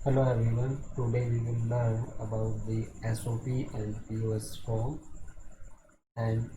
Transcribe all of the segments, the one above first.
Hello everyone, today we will learn about the SOP and POS form and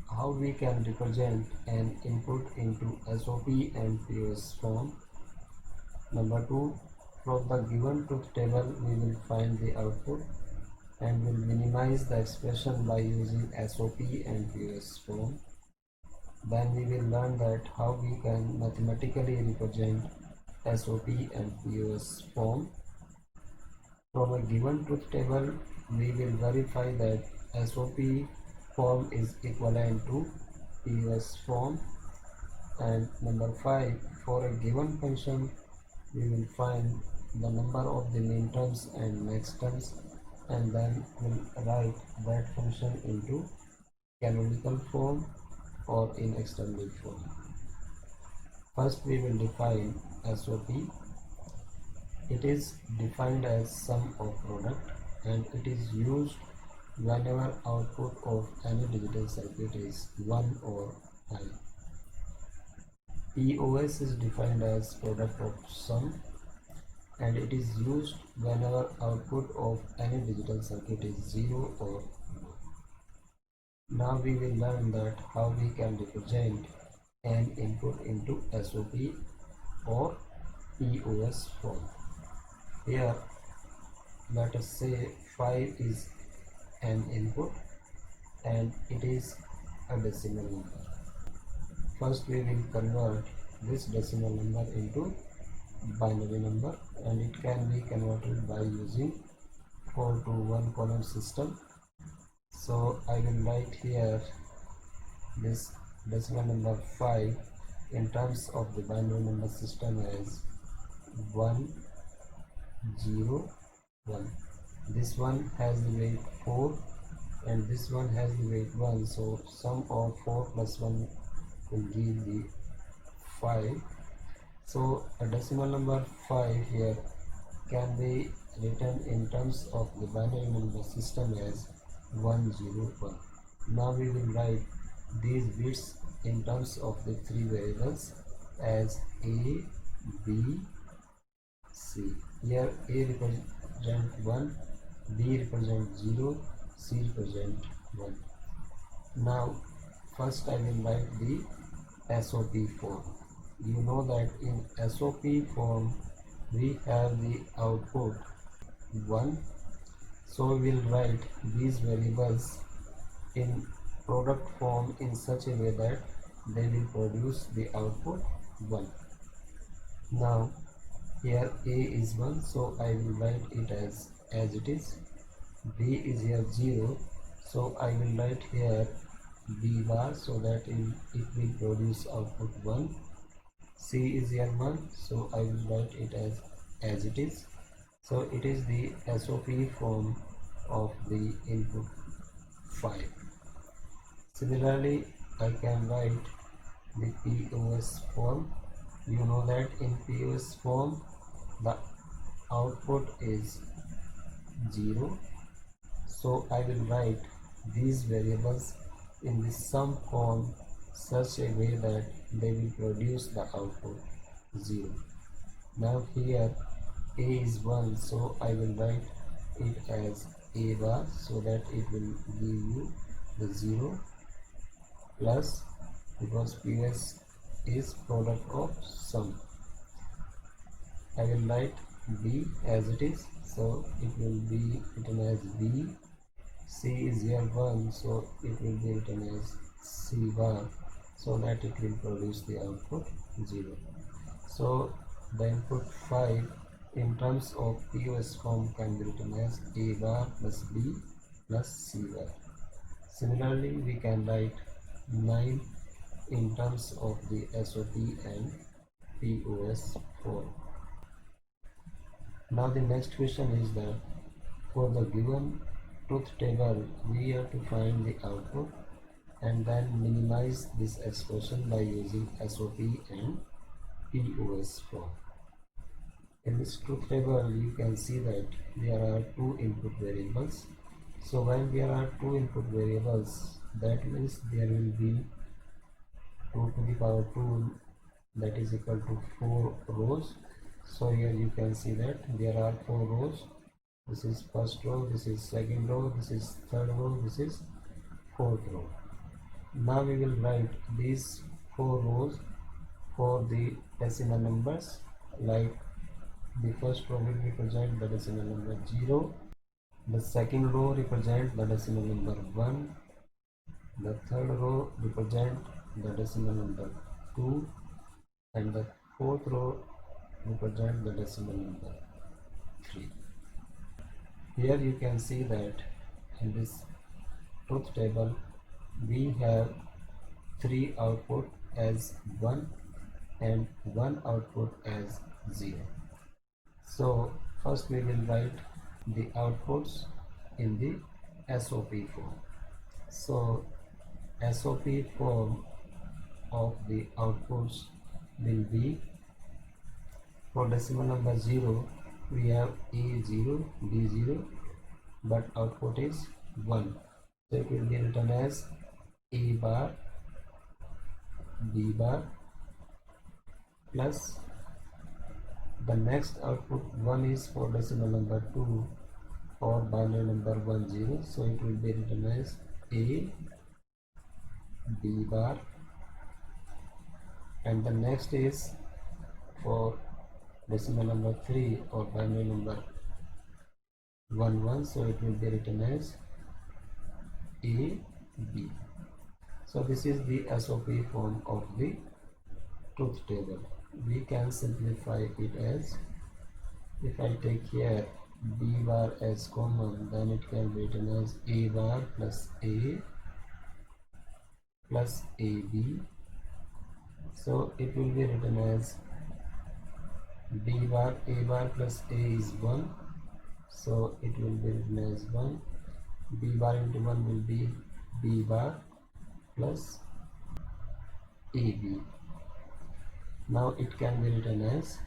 how we can represent an input into SOP and POS form. Number 2, from the given truth table we will find the output and will minimize the expression by using SOP and POS form. Then we will learn that how we can mathematically represent SOP and POS form. From a given truth table, we will verify that SOP form is equivalent to POS form. And number 5, for a given function, we will find the number of the minterms and maxterms and then we'll write that function into canonical form or in extended form. First, we will define SOP. It is defined as sum of product and it is used whenever output of any digital circuit is 1 or high. POS is defined as product of sum and it is used whenever output of any digital circuit is 0 or low. Now we will learn that how we can represent an input into SOP or POS form. Here, let us say 5 is an input and it is a decimal number. First, we will convert this decimal number into binary number and it can be converted by using 4 to 1 column system. So I will write here this decimal number 5 in terms of the binary number system as 1 0 1. This one has the weight 4 and this one has the weight 1, so sum of 4 plus 1 will give the 5. So a decimal number 5 here can be written in terms of the binary number system as 101. Now we will write these bits in terms of the three variables as A, B, C. Here A represent 1, B represent 0, C represent 1. Now first I will write the SOP form. You know that in SOP form we have the output 1, so we will write these variables in product form in such a way that they will produce the output 1. Now here A is 1, so I will write it as it is. B is here 0, so I will write here B bar so that it will produce output 1. C is here 1, so I will write it as it is. So it is the SOP form of the input 5. Similarly, I can write the POS form. You know that in POS form the output is 0, so I will write these variables in the sum form such a way that they will produce the output 0. Now here A is 1, so I will write it as A bar so that it will give you the 0 plus, because POS is product of sum. I will write B as it is, so it will be written as B. C is here 1, so it will be written as C bar so that it will produce the output 0. So the input 5 in terms of POS form can be written as A bar plus B plus C bar. Similarly, we can write 9 in terms of the SOP and POS form. Now the next question is that for the given truth table we have to find the output and then minimize this expression by using SOP and POS form. In this truth table you can see that there are two input variables. So when there are two input variables, that means there will be 2 to the power 2, that is equal to 4 rows. So here you can see that there are 4 rows. This is first row, this is second row, this is third row, this is fourth row. Now we will write these 4 rows for the decimal numbers. Like the first row will represent the decimal number 0, the second row represent the decimal number 1, the third row represent the decimal number 2, and the fourth row represent the decimal number 3. Here you can see that in this truth table we have 3 output as 1 and 1 output as 0. So first we will write the outputs in the SOP form. So SOP form of the outputs will be, for decimal number 0 we have A0, B0, but output is 1. So it will be written as A bar, B bar, plus the next output 1 is for decimal number 2 or binary number 10, so it will be written as A, B bar, and the next is for decimal number 3 or binary number 11, so it will be written as A, B. So this is the SOP form of the truth table. We can simplify it as, if I take here B bar as common, then it can be written as A bar plus A plus AB. So it will be written as B bar, A bar plus A is 1, so it will be written as 1. B bar into 1 will be B bar plus AB. Now it can be written as,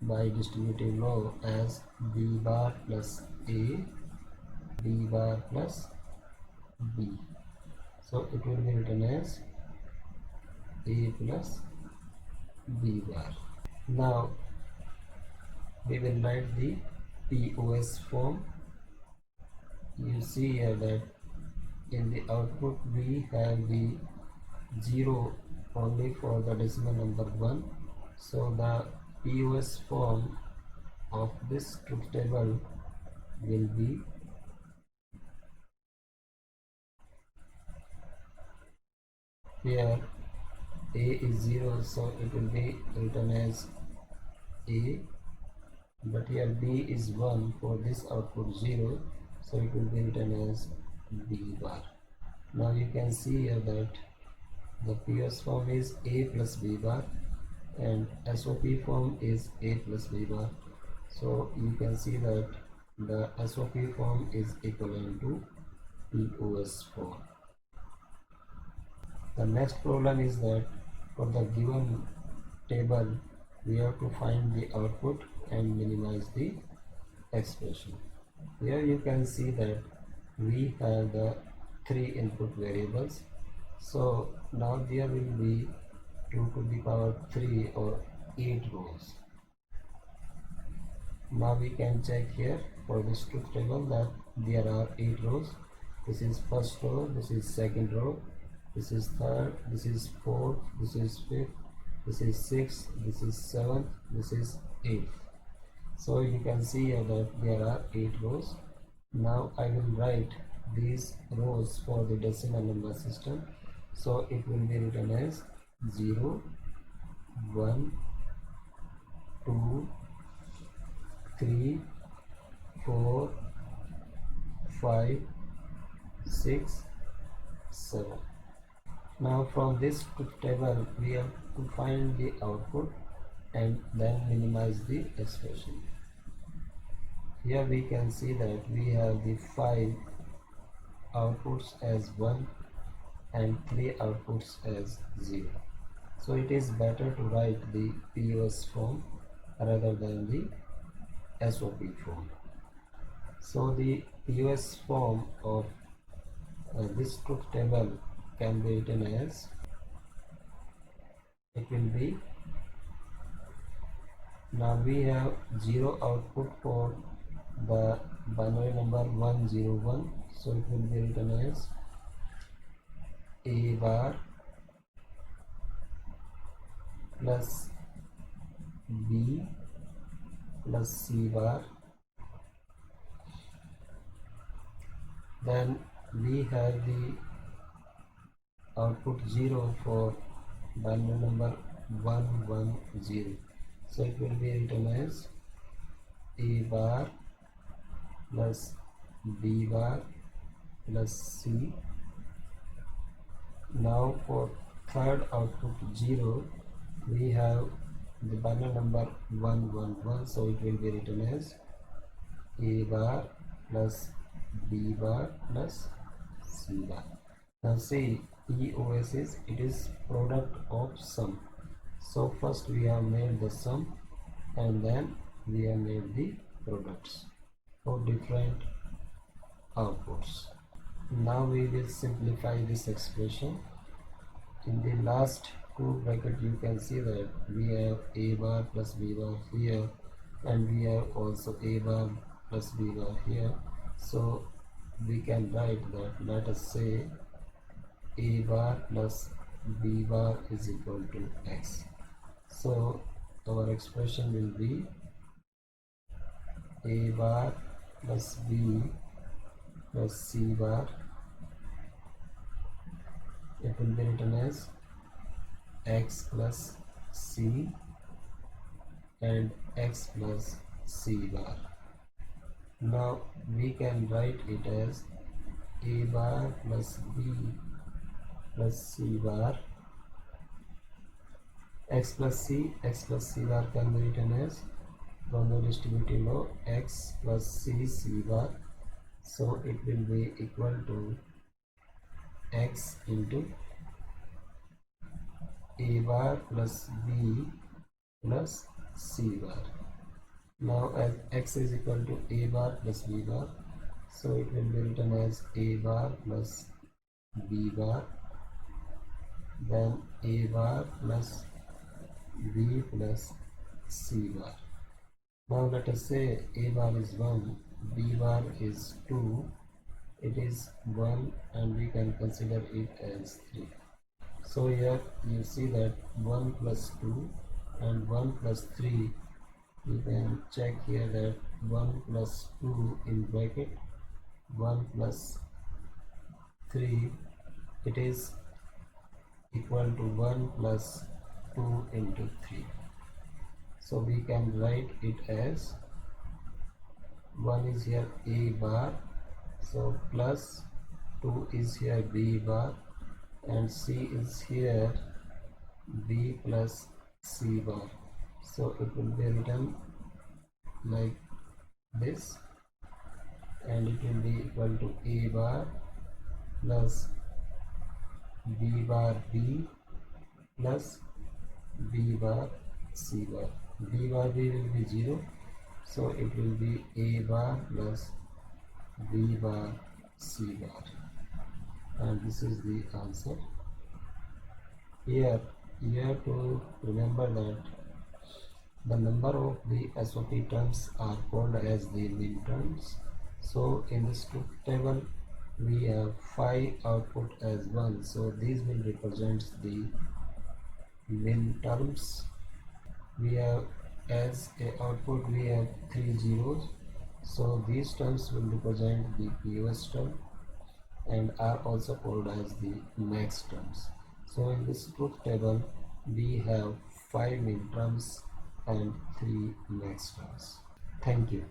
by distributive law, as B bar plus A, B bar plus B. So it will be written as A plus B bar. Now we will write the POS form. You see here that in the output we have the 0 only for the decimal number 1. So the POS form of this truth table will be, here A is 0, so it will be written as A, but here B is 1 for this output 0, so it will be written as B bar. Now you can see here that the POS form is A plus B bar and SOP form is A plus B bar. So you can see that the SOP form is equivalent to POS form. The next problem is that for the given table we have to find the output and minimize the expression. Here you can see that we have the 3 input variables. So now there will be 2 to the power 3 or 8 rows. Now we can check here for this truth table that there are 8 rows. This is first row, this is second row, this is third, this is fourth, this is fifth, this is sixth, this is seventh, this is eighth. So you can see here that there are 8 rows. Now I will write these rows for the decimal number system. So it will be written as 0, 1, 2, 3, 4, 5, 6, 7. Now from this truth table we have to find the output and then minimize the expression. Here we can see that we have the 5 outputs as 1 and 3 outputs as 0. So it is better to write the POS form rather than the SOP form. So the POS form of this truth table can be written as, it will be Now we have 0 output for the binary number 101, so it will be written as A bar plus B plus C bar. Then we have the output 0 for binary number 110, so it will be written as A bar plus B bar plus C. Now for third output 0, we have the binary number 111, so it will be written as A bar plus B bar plus C bar. Now see, EOS is product of sum. So first we have made the sum and then we have made the products for different outputs. Now we will simplify this expression. In the last two bracket you can see that we have A bar plus B bar here, and we have also A bar plus B bar here. So we can write that, let us say A bar plus B bar is equal to X. So our expression will be A bar plus B plus C bar. It will be written as X plus C and X plus C bar. Now we can write it as A bar plus B plus C bar. X plus C bar can be written as, from the distributive law, X plus C bar. So it will be equal to X into A bar plus B plus C bar. Now as X is equal to A bar plus B bar, so it will be written as A bar plus B bar, then A bar plus B plus C bar. Now let us say A bar is 1, B bar is 2, it is 1, and we can consider it as 3. So here you see that 1 plus 2 and 1 plus 3, you can check here that 1 plus 2 in bracket 1 plus 3, it is equal to 1 plus 2 into 3. So we can write it as 1 is here A bar, so plus 2 is here B bar, and C is here B plus C bar. So it will be written like this, and it will be equal to A bar plus B bar B plus B bar C bar. B bar B will be 0, so it will be A bar plus B bar C bar, and this is the answer. Here you have to remember that the number of the SOP terms are called as the min terms. So in this truth table we have 5 output as 1, so these will represent the min terms. We have as a output we have 3 zeros, so these terms will represent the POS term and are also called as the max terms. So in this truth table we have 5 min terms and 3 max terms. Thank you.